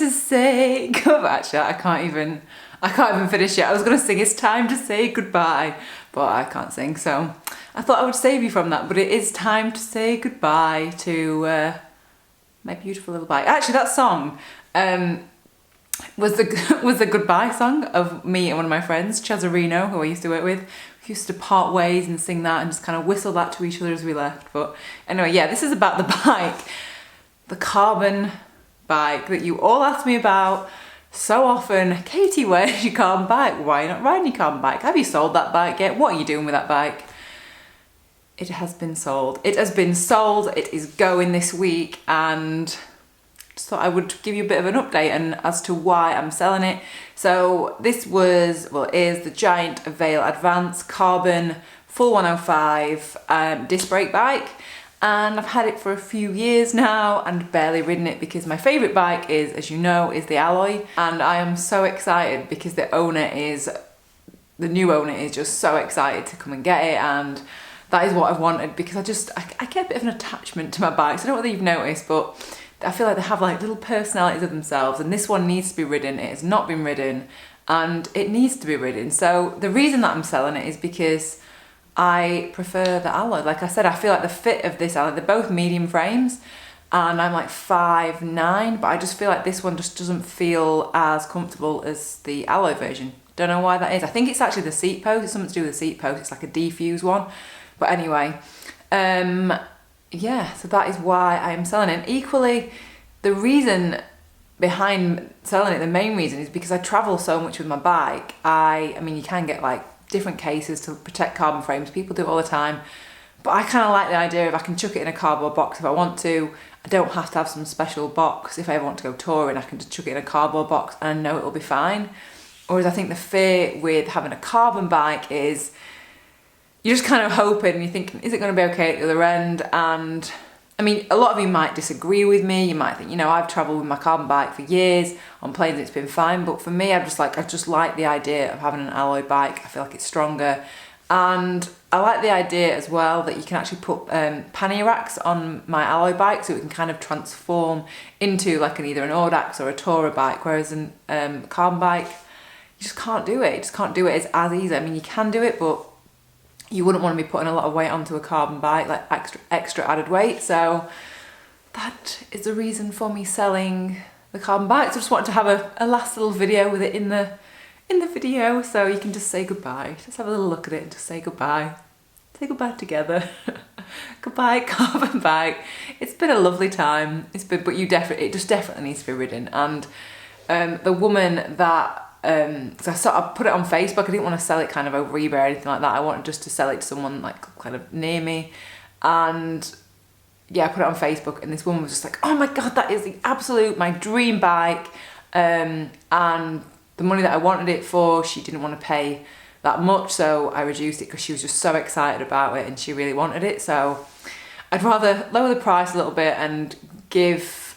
to say goodbye. Actually, I can't even finish it. I was gonna sing it's time to say goodbye, but I can't sing, so I thought I would save you from that. But it is time to say goodbye to my beautiful little bike. Actually, that song was the goodbye song of me and one of my friends, Chazarino, who I used to work with. We used to part ways and sing that and just kind of whistle that to each other as we left. But anyway, yeah, this is about the bike, the carbon bike that you all ask me about so often. Katie, where's your carbon bike? Why are you not riding your carbon bike? Have you sold that bike yet? What are you doing with that bike? It has been sold. It has been sold. It is going this week, and just thought I would give you a bit of an update and as to why I'm selling it. So this is the Giant Avail Advance Carbon Full 105 disc brake bike, and I've had it for a few years now and barely ridden it because my favourite bike is, as you know, is the Alloy, and I am so excited because the new owner is just so excited to come and get it, and that is what I've wanted because I get a bit of an attachment to my bikes. I don't know whether you've noticed, but I feel like they have like little personalities of themselves, and this one needs to be ridden. It has not been ridden and it needs to be ridden. So the reason that I'm selling it is because I prefer the Alloy. Like I said, I feel like the fit of this Alloy, they're both medium frames and I'm like 5'9", but I just feel like this one just doesn't feel as comfortable as the Alloy version. Don't know why that is. I think it's actually the seat post. It's something to do with the seat post. It's like a defuse one. But anyway, yeah, so that is why I am selling it. And equally, the reason behind selling it, the main reason, is because I travel so much with my bike. I mean, you can get like different cases to protect carbon frames. People do it all the time. But I kind of like the idea of I can chuck it in a cardboard box if I want to. I don't have to have some special box. If I ever want to go touring, I can just chuck it in a cardboard box and I know it will be fine. Whereas I think the fear with having a carbon bike is you're just kind of hoping, you're thinking, is it going to be okay at the other end? And I mean, a lot of you might disagree with me. You might think, you know, I've travelled with my carbon bike for years. On planes it's been fine. But for me, I just like the idea of having an Alloy bike. I feel like it's stronger. And I like the idea as well that you can actually put pannier racks on my Alloy bike, so it can kind of transform into like either an Audax or a Tourer bike, whereas a carbon bike, you just can't do it. You just can't do it as easy. I mean, you can do it, but you wouldn't want to be putting a lot of weight onto a carbon bike, like extra added weight. So that is the reason for me selling the carbon bike. So I just wanted to have a last little video with it in the video, so you can just say goodbye. Just have a little look at it and just say goodbye. Say goodbye together. Goodbye, carbon bike. It's been a lovely time. But it just definitely needs to be ridden. And the woman that so I put it on Facebook. I didn't want to sell it kind of over eBay or anything like that. I wanted just to sell it to someone like kind of near me. And yeah, I put it on Facebook, and this woman was just like, oh my God, that is my dream bike. And the money that I wanted it for, she didn't want to pay that much. So I reduced it because she was just so excited about it and she really wanted it. So I'd rather lower the price a little bit and give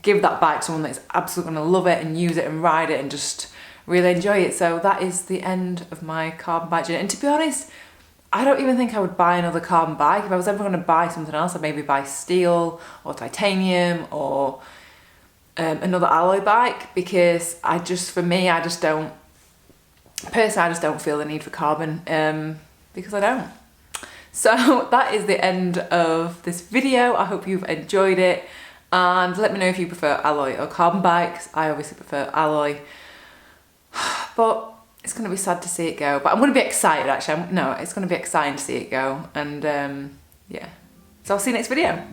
that bike to someone that's absolutely going to love it and use it and ride it and just really enjoy it. So that is the end of my carbon bike journey. And to be honest, I don't even think I would buy another carbon bike. If I was ever going to buy something else, I'd maybe buy steel or titanium or another Alloy bike, because I just don't feel the need for carbon because I don't. So that is the end of this video. I hope you've enjoyed it, and let me know if you prefer Alloy or carbon bikes. I obviously prefer Alloy, but it's going to be sad to see it go. But I'm going to be excited, actually. It's going to be exciting to see it go. And yeah, so I'll see you next video.